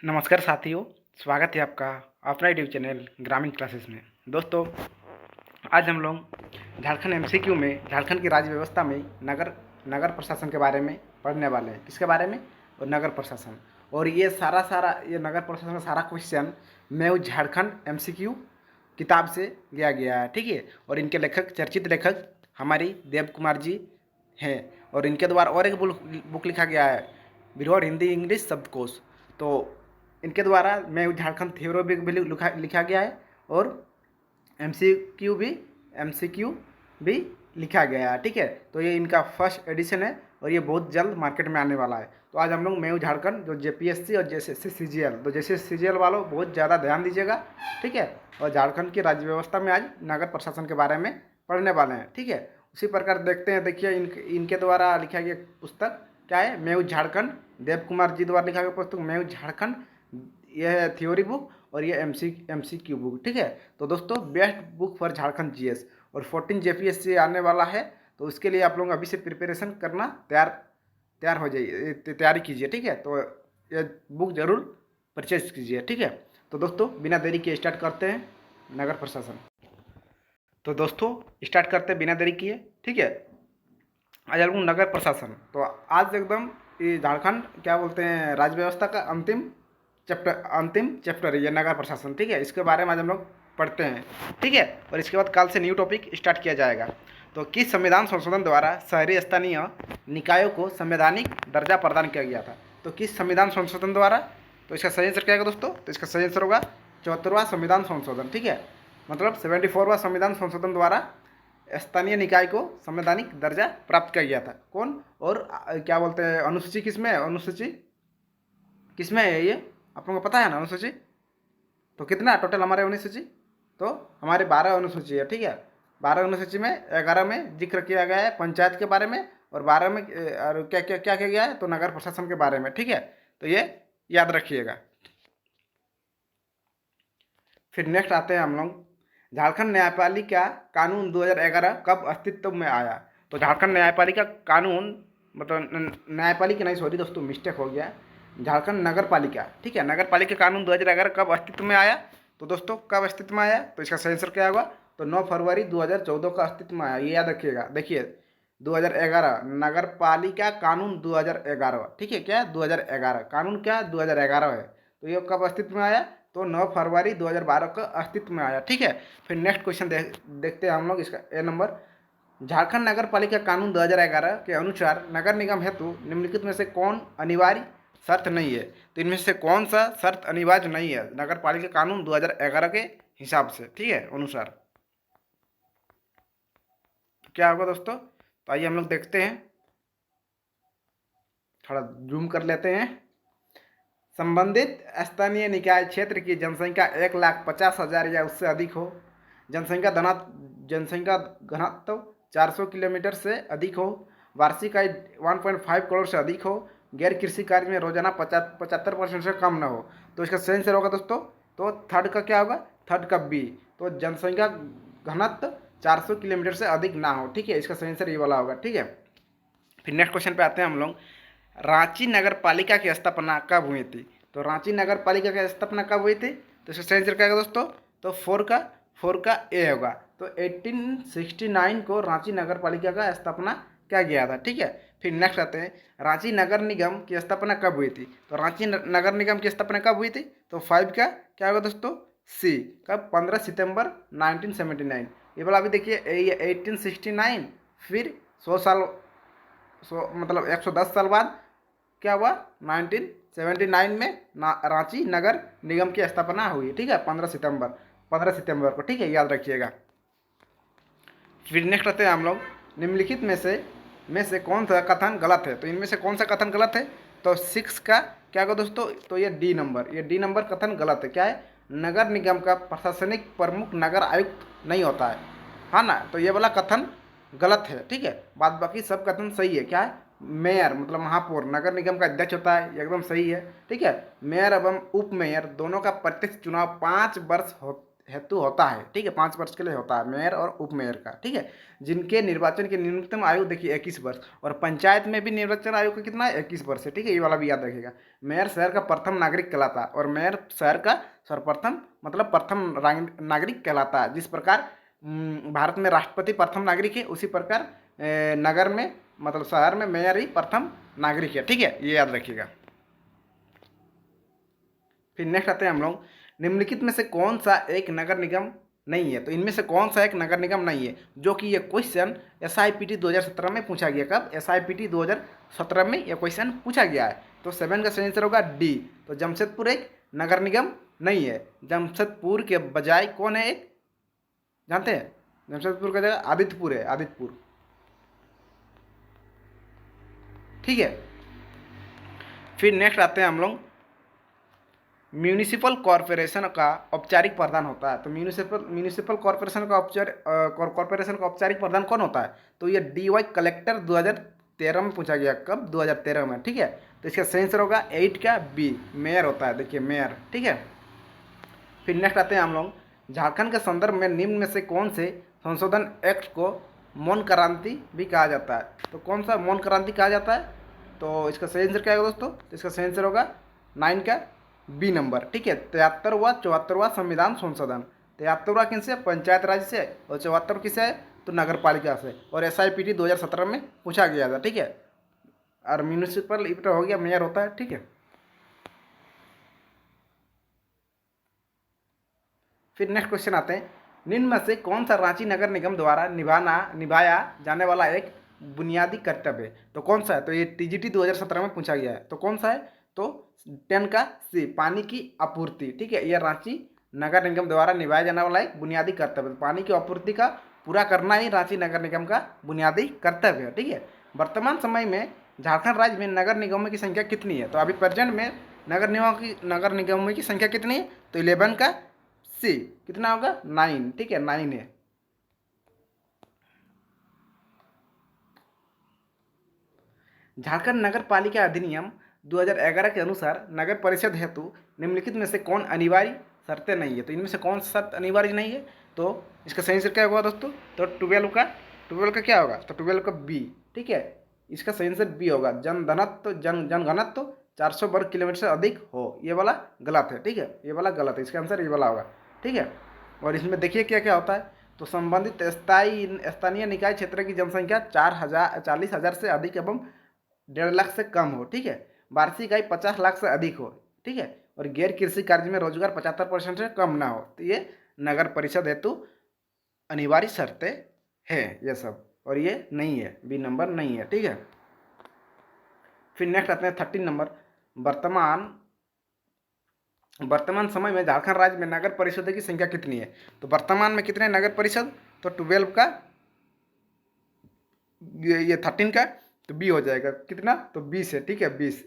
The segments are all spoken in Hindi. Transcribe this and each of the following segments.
नमस्कार साथियों, स्वागत है आपका अपना यूट्यूब चैनल ग्रामीण क्लासेस में। दोस्तों, आज हम लोग झारखंड एमसीक्यू में झारखंड की राज्य व्यवस्था में नगर नगर प्रशासन के बारे में पढ़ने वाले हैं। किसके बारे में? और नगर प्रशासन। और ये ये नगर प्रशासन का सारा क्वेश्चन मैं झारखंड एमसीक्यू किताब से लिया गया है, ठीक है। और इनके लेखक, चर्चित लेखक हमारी देव कुमार जी हैं। और इनके द्वारा और एक बुक लिखा गया है, बिरहोर हिंदी इंग्लिश शब्दकोश। तो इनके द्वारा मैं झारखंड थ्योरी भी लिखा गया है और एमसीक्यू भी एमसीक्यू भी लिखा गया है, ठीक है। तो ये इनका फर्स्ट एडिशन है और ये बहुत जल्द मार्केट में आने वाला है। तो आज हम लोग मैं झारखंड जो जेपीएससी और जेएसएससी सीजीएल, तो जैसे सीजीएल वालों बहुत ज़्यादा ध्यान दीजिएगा, ठीक है। और झारखंड की राज्य व्यवस्था में आज नगर प्रशासन के बारे में पढ़ने वाले हैं, ठीक है। उसी प्रकार देखते हैं, देखिए इनके द्वारा लिखा गया पुस्तक क्या है, मैं झारखंड, देव कुमार जी द्वारा लिखा गया पुस्तक मैं झारखंड। यह है थ्योरी बुक और ये एमसीक्यू बुक, ठीक है। तो दोस्तों, best book for Jharkhand GS. और 14 जेपीएससी आने वाला है, तो उसके लिए आप लोग अभी से प्रिपरेशन करना तैयार हो जाइए, तैयारी कीजिए, ठीक है। तो ये बुक जरूर परचेज कीजिए, ठीक है। तो दोस्तों, बिना देरी के स्टार्ट करते हैं नगर प्रशासन। तो दोस्तों, स्टार्ट करते हैं बिना देरी किए, ठीक है। आज हम नगर प्रशासन, तो आज एकदम ये झारखंड क्या बोलते हैं राज्य व्यवस्था का अंतिम चैप्टर है ये नगर प्रशासन, ठीक है। इसके बारे में आज हम लोग पढ़ते हैं, ठीक है। और इसके बाद कल से न्यू टॉपिक स्टार्ट किया जाएगा। तो किस संविधान संशोधन द्वारा शहरी स्थानीय निकायों को संवैधानिक दर्जा प्रदान किया गया था? तो किस संविधान संशोधन द्वारा? तो इसका सही आंसर क्या होगा दोस्तों? तो इसका सही आंसर होगा 74वां संविधान संशोधन, ठीक है। मतलब 74वां संविधान संशोधन द्वारा स्थानीय निकाय को संवैधानिक दर्जा प्राप्त किया गया था। कौन? और क्या बोलते हैं, अनुसूची किसमें है? अनुसूची किसमें है ये आप लोगों को पता है ना? अनुसूची तो कितना टोटल हमारे अनुसूची? तो हमारे 12 अनुसूची है, ठीक है। 12 अनुसूची में 11 में जिक्र किया गया है पंचायत के बारे में, और 12 में और क्या क्या क्या किया गया है? तो नगर प्रशासन के बारे में, ठीक है। तो ये याद रखिएगा। फिर नेक्स्ट आते हैं हम लोग, झारखंड न्यायपालिका कानून 2011 कब अस्तित्व में आया? तो झारखंड न्यायपालिका कानून, मतलब न्यायपालिका नहीं, सॉरी दोस्तों, मिस्टेक हो गया, झारखंड नगर पालिका, ठीक है। नगर पालिका कानून 2011 कब अस्तित्व में आया? तो दोस्तों, कब अस्तित्व में आया? तो इसका सही आंसर क्या होगा? तो 9 फरवरी 2014 का अस्तित्व में आया, ये याद रखिएगा। देखिए 2011 नगर पालिका कानून 2011, ठीक है। क्या 2011 कानून, क्या 2011 है। तो ये कब अस्तित्व में आया? तो 9 फरवरी 2012 का अस्तित्व में आया, ठीक है। फिर नेक्स्ट क्वेश्चन देखते हैं हम लोग, इसका ए नंबर, झारखंड नगर पालिका कानून 2011 के अनुसार नगर निगम हेतु निम्नलिखित में से कौन अनिवार्य शर्त नहीं है? तो इनमें से कौन सा शर्त अनिवार्य नहीं है नगर पालिका कानून 2011 के हिसाब से, ठीक है, अनुसार? तो क्या होगा दोस्तों? तो आइए हम लोग देखते हैं, थोड़ा जूम कर लेते हैं। संबंधित स्थानीय निकाय क्षेत्र की जनसंख्या 1,50,000 या उससे अधिक हो, जनसंख्या घनत्व 400 किलोमीटर से अधिक हो, वार्षिक आय 1.5 करोड़ से अधिक हो, गैर कृषि कार्य में रोजाना 75% से कम न हो। तो इसका सही आंसर होगा दोस्तों, तो थर्ड का क्या होगा? थर्ड का बी। तो जनसंख्या घनत्व 400 किलोमीटर से अधिक ना हो, ठीक है। इसका सही आंसर ये वाला होगा, ठीक है। फिर नेक्स्ट क्वेश्चन पे आते हैं हम लोग, रांची नगर पालिका की स्थापना कब हुई थी? तो रांची नगर पालिका की स्थापना कब हुई थी? तो इसका सही आंसर क्या होगा दोस्तों? तो फोर का ए होगा। तो 1869 को रांची नगर पालिका का स्थापना किया गया था, ठीक है। फिर नेक्स्ट आते हैं, रांची नगर निगम की स्थापना कब हुई थी? तो रांची नगर निगम की स्थापना कब हुई थी? तो 5 का क्या होगा दोस्तों? सी। कब? 15 सितंबर 1979। ये वाला अभी देखिए, 1869, फिर 100 साल, मतलब 110 साल बाद क्या हुआ? 1979 में रांची नगर निगम की स्थापना हुई, ठीक है। 15 सितंबर को, ठीक है, याद रखिएगा। फिर नेक्स्ट आते हैं हम लोग, निम्नलिखित में से कौन सा कथन गलत है? तो इनमें से कौन सा कथन गलत है? तो 6 का क्या होगा दोस्तों? तो ये डी नंबर कथन गलत है। क्या है? नगर निगम का प्रशासनिक प्रमुख नगर आयुक्त नहीं होता है, हाँ ना। तो ये वाला कथन गलत है, ठीक है। बाद बाकी सब कथन सही है। क्या है? मेयर मतलब महापौर नगर निगम का अध्यक्ष होता है, एकदम सही है, ठीक है। मेयर एवं उप मेयर दोनों का प्रत्यक्ष चुनाव 5 वर्ष हेतु होता है, ठीक है, 5 वर्ष के लिए होता है मेयर और उप मेयर का, ठीक है, जिनके निर्वाचन की न्यूनतम आयु देखिए 21 वर्ष, और पंचायत में भी निर्वाचन आयु का कितना है 21 वर्ष है, ठीक है, ये वाला भी याद रखिएगा। मेयर शहर का प्रथम नागरिक कहलाता है, और मेयर शहर का सर्वप्रथम मतलब प्रथम नागरिक कहलाता है। जिस प्रकार भारत में राष्ट्रपति प्रथम नागरिक है, उसी प्रकार नगर में मतलब शहर में मेयर ही प्रथम नागरिक है, ठीक है, ये याद रखिएगा। फिर नेक्स्ट आते हैं हम लोग, निम्नलिखित में से कौन सा एक नगर निगम नहीं है। तो इनमें से कौन सा एक नगर निगम नहीं है, जो कि ये क्वेश्चन SIPT 2017 में पूछा गया। कब? SIPT 2017 में यह क्वेश्चन पूछा गया है। तो 7 का सही आंसर होगा डी। तो जमशेदपुर एक नगर निगम नहीं है। जमशेदपुर के बजाय कौन है एक, जानते हैं? जमशेदपुर का जगह आदित्यपुर है, आदित्यपुर, ठीक है। फिर नेक्स्ट आते हैं हम लोग, म्यूनिसिपल कॉरपोरेशन का औपचारिक प्रधान होता है। तो म्यूनिसिपल कॉरपोरेशन का औपचारिक प्रधान कौन होता है? तो ये DY कलेक्टर 2013 में पूछा गया। कब? 2013 में, ठीक है। तो इसका सही आंसर होगा 8 का बी, मेयर होता है, देखिए मेयर, ठीक है। फिर नेक्स्ट आते हैं हम लोग, झारखंड के संदर्भ में निम्न में से कौन से संशोधन एक्ट को मौन क्रांति भी कहा जाता है। तो कौन सा मौन क्रांति कहा जाता है? तो इसका सही आंसर क्या होगा दोस्तों? तो इसका सही आंसर होगा 9 का बी नंबर, ठीक है। 73वां 74वां संविधान संशोधन। 73वां किनसे? पंचायत राज से, और 74 किससे है? तो नगर पालिका से, और SIPT 2017 में पूछा गया था, ठीक है। और म्यूनिसिपल इप्ट हो गया, मेयर होता है, ठीक है। फिर नेक्स्ट क्वेश्चन आते हैं, निम्न में से कौन सा रांची नगर निगम द्वारा निभाया जाने वाला एक बुनियादी कर्तव्य है। तो कौन सा है? तो ये TGT 2017 में पूछा गया है। तो कौन सा है? तो 10 का सी, पानी की आपूर्ति, ठीक है। यह रांची नगर निगम द्वारा निभाया जाने वाला एक बुनियादी कर्तव्य, पानी की आपूर्ति का पूरा करना ही रांची नगर निगम का बुनियादी कर्तव्य है, ठीक है। वर्तमान समय में झारखंड राज्य में नगर निगमों की संख्या कितनी है? तो अभी प्रेजेंट में नगर निगमों की संख्या कितनी है? तो 11 का सी, कितना होगा? 9, ठीक है, 9 है। झारखंड नगर पालिका अधिनियम 2011 के अनुसार नगर परिषद हेतु निम्नलिखित में से कौन अनिवार्य शर्तें नहीं है। तो इनमें से कौन सा शर्त अनिवार्य नहीं है? तो इसका सही आंसर क्या होगा दोस्तों? तो 12 का क्या होगा? तो 12 का बी, ठीक है। इसका सही आंसर बी होगा, जनघनत्व 400 वर्ग किलोमीटर से अधिक हो। ये वाला गलत है, ठीक है, ये वाला गलत है, इसका आंसर ये वाला होगा, ठीक है। और इसमें देखिए क्या क्या होता है। तो संबंधित स्थानीय निकाय क्षेत्र की जनसंख्या 40,000 से अधिक एवं 1.5 लाख से कम हो, ठीक है। वार्षिक आय 50 लाख से अधिक हो, ठीक है। और गैर कृषि कार्य में रोजगार 75% से कम ना हो। तो ये नगर परिषद हेतु अनिवार्य शर्तें हैं ये सब, और ये नहीं है, बी नंबर नहीं है, ठीक है। फिर नेक्स्ट आते हैं 13 नंबर, वर्तमान समय में झारखंड राज्य में नगर परिषद की संख्या कितनी है। तो वर्तमान में कितने नगर परिषद? तो 12 का, ये 13 का, तो बी हो जाएगा, कितना? तो 20 है, ठीक है, 20।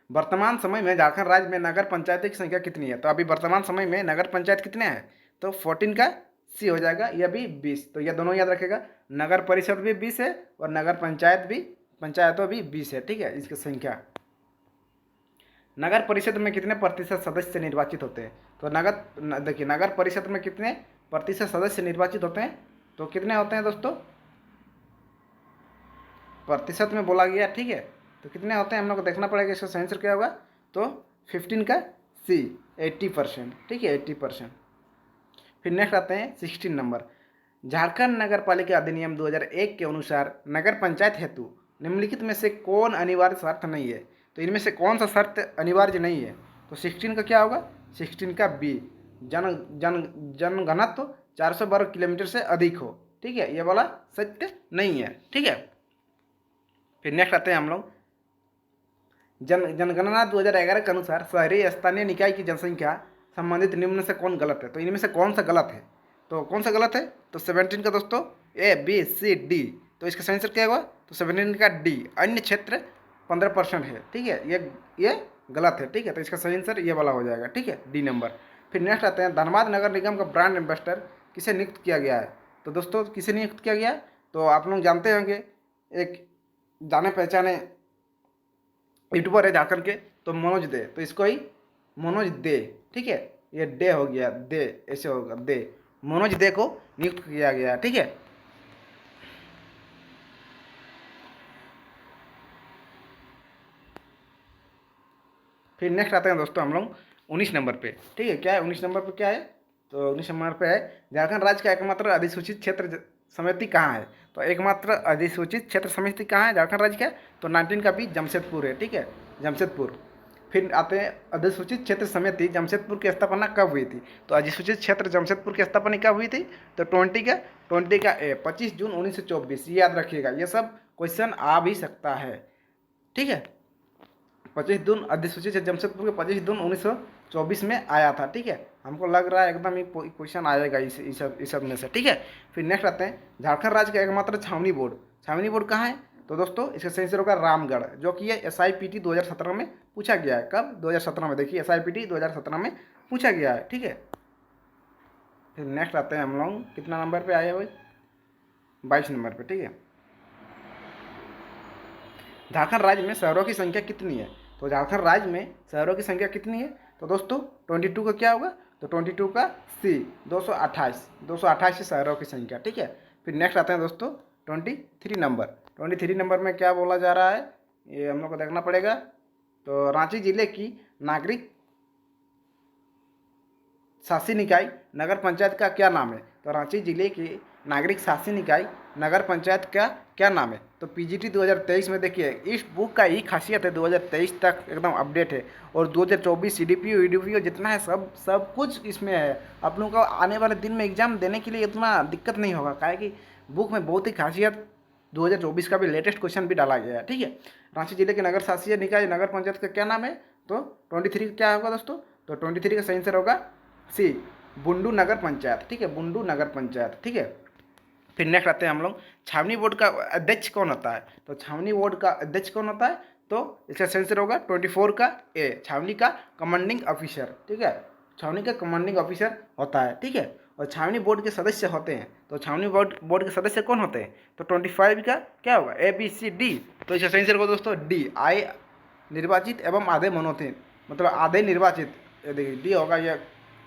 वर्तमान समय में झारखंड राज्य में नगर पंचायतों की संख्या कितनी है? तो अभी वर्तमान समय में नगर पंचायत कितने हैं? तो 14 का सी हो जाएगा, यह भी 20। तो यह दोनों याद रखेगा, नगर परिषद भी 20 है और नगर पंचायतों भी 20 है, ठीक है, इसकी संख्या। नगर परिषद में कितने प्रतिशत सदस्य निर्वाचित होते हैं? तो देखिए नगर परिषद में कितने प्रतिशत सदस्य निर्वाचित होते हैं? तो कितने होते हैं दोस्तों? प्रतिशत में बोला गया, ठीक है। तो कितने होते हैं हम लोग को देखना पड़ेगा, इसका सही आंसर क्या होगा? तो 15 का सी, 80%, ठीक है, 80%। फिर नेक्स्ट आते हैं 16 नंबर, झारखंड नगर पालिका अधिनियम 2001 के अनुसार नगर पंचायत हेतु निम्नलिखित में से कौन अनिवार्य शर्त नहीं है। तो इनमें से कौन सा शर्त अनिवार्य नहीं है? तो 16 का क्या होगा? 16 का बी, जनघनत्व 400 वर्ग किलोमीटर से अधिक हो, ठीक है, ये वाला सत्य नहीं है, ठीक है। फिर नेक्स्ट आते हैं हम लोग, जनगणना 2011 के अनुसार शहरी स्थानीय निकाय की जनसंख्या संबंधित निम्न से कौन गलत है। तो इनमें से कौन सा गलत है? तो कौन सा गलत है? तो 17 का दोस्तों, ए बी सी डी। तो इसका सही आंसर क्या होगा? तो 17 का डी, अन्य क्षेत्र 15% है, ठीक है, ये गलत है, ठीक है। तो इसका सही आंसर ये वाला हो जाएगा, ठीक है, डी नंबर। फिर नेक्स्ट आते हैं, धनबाद नगर निगम का ब्रांड एम्बेसडर किसे नियुक्त किया गया है। तो दोस्तों किसे नियुक्त किया गया है? तो आप लोग जानते होंगे, एक जाने पहचाने यूट्यूबर है झारखंड के, तो मनोज दे, तो इसको ही मनोज दे, ठीक है, ये डे हो गया, दे ऐसे होगा, दे। मनोज दे को नियुक्त किया गया, ठीक है। फिर नेक्स्ट आते हैं दोस्तों हम लोग 19 नंबर पे, ठीक है। क्या है 19 नंबर पे, क्या है? तो 19 नंबर पे है झारखंड राज्य का एकमात्र अधिसूचित क्षेत्र समिति कहाँ है? तो एकमात्र अधिसूचित क्षेत्र समिति कहाँ है झारखंड राज्य का? तो 19 का भी जमशेदपुर है, ठीक है, जमशेदपुर। फिर आते हैं अधिसूचित क्षेत्र समिति जमशेदपुर की स्थापना कब हुई थी? तो अधिसूचित क्षेत्र जमशेदपुर की स्थापना कब हुई थी? तो 20 का ए 25 जून 1924, ये याद रखिएगा, ये सब क्वेश्चन आ भी सकता है, ठीक है। 25 जून अधिसूचित जमशेदपुर के 25 जून 1924 में आया था, ठीक है। हमको लग रहा है एकदम ही क्वेश्चन आएगा इस सब में से, ठीक है। फिर नेक्स्ट आते हैं झारखंड राज्य का एकमात्र छावनी बोर्ड। छावनी बोर्ड कहाँ है? तो दोस्तों इसका सही आंसर होगा रामगढ़, जो कि ये SIPT 2017 में पूछा गया है। कब? 2017 में। देखिए SIPT 2017 में पूछा गया है, ठीक है। फिर नेक्स्ट आते हैं हम लोग, कितना नंबर पे आए भाई? 22 नंबर पे, ठीक है। झारखंड राज्य में शहरों की संख्या कितनी है? तो झारखंड राज्य में शहरों की संख्या कितनी है? तो दोस्तों 22 का क्या होगा? तो 22 का C 228 शहरों की संख्या, ठीक है। फिर नेक्स्ट आते हैं दोस्तों 23 नंबर। 23 नंबर में क्या बोला जा रहा है, ये हम लोग को देखना पड़ेगा। तो रांची जिले की नागरिक शासी निकाय नगर पंचायत का क्या नाम है? तो रांची जिले की नागरिक शासी निकाय नगर पंचायत का क्या नाम है? तो PGT 2023 में देखिए, इस बुक का ही खासियत है 2023 तक एकदम अपडेट है, और 2024 CDPO EDPO जितना है सब कुछ इसमें है। आप लोगों को आने वाले दिन में एग्जाम देने के लिए इतना दिक्कत नहीं होगा, काहे कि बुक में बहुत ही खासियत 2024 का भी लेटेस्ट क्वेश्चन भी डाला गया है, ठीक है। रांची जिले के नगर शासी निकाय नगर पंचायत का क्या नाम है? तो 23 क्या होगा दोस्तों? तो 23 का सही आंसर होगा C बुंडू नगर पंचायत, ठीक है, बुंडू नगर पंचायत, ठीक है। फिर नेक्स्ट आते हैं हम लोग छावनी बोर्ड का अध्यक्ष कौन होता है? तो छावनी बोर्ड का अध्यक्ष कौन होता है? तो इसका सही आंसर होगा 24 का A छावनी का कमांडिंग ऑफिसर, ठीक है, छावनी का कमांडिंग ऑफिसर होता है, ठीक है। और छावनी बोर्ड के सदस्य होते हैं, तो छावनी बोर्ड के सदस्य कौन होते हैं? तो 25 का क्या होगा? ABCD। तो इसका सही आंसर होगा दोस्तों D आय निर्वाचित एवं आधे मनोनीत, मतलब आधे निर्वाचित, ये देखिए D होगा, ये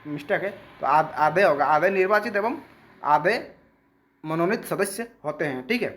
मिस्टेक है, तो आधे होगा, आधे निर्वाचित एवं आधे मनोनीत सदस्य होते हैं, ठीक है।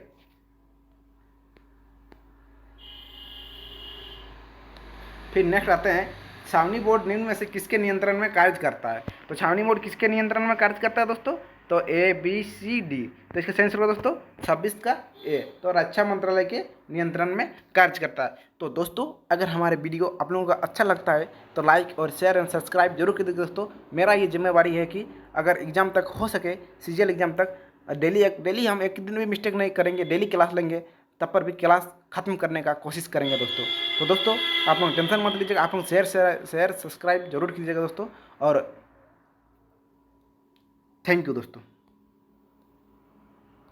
फिर नेक्स्ट आते हैं छावनी बोर्ड निम्न में से किसके नियंत्रण में कार्य करता है? तो छावनी बोर्ड किसके नियंत्रण में कार्य करता है दोस्तों? तो ABCD। तो इसका सही आंसर होगा दोस्तों 26 का A, तो रक्षा मंत्रालय के नियंत्रण में कार्य करता है। तो दोस्तों अगर हमारे वीडियो आप लोगों का अच्छा लगता है तो लाइक और शेयर एंड सब्सक्राइब जरूर कीजिए दोस्तों। मेरा ये जिम्मेवारी है कि अगर एग्ज़ाम तक हो सके, CGL एग्ज़ाम तक डेली हम एक दिन भी मिस्टेक नहीं करेंगे, डेली क्लास लेंगे, तब पर भी क्लास ख़त्म करने का कोशिश करेंगे दोस्तों। तो दोस्तों आप लोग टेंशन मत लीजिएगा, आप लोग शेयर सब्सक्राइब जरूर कीजिएगा दोस्तों, और थैंक यू दोस्तों।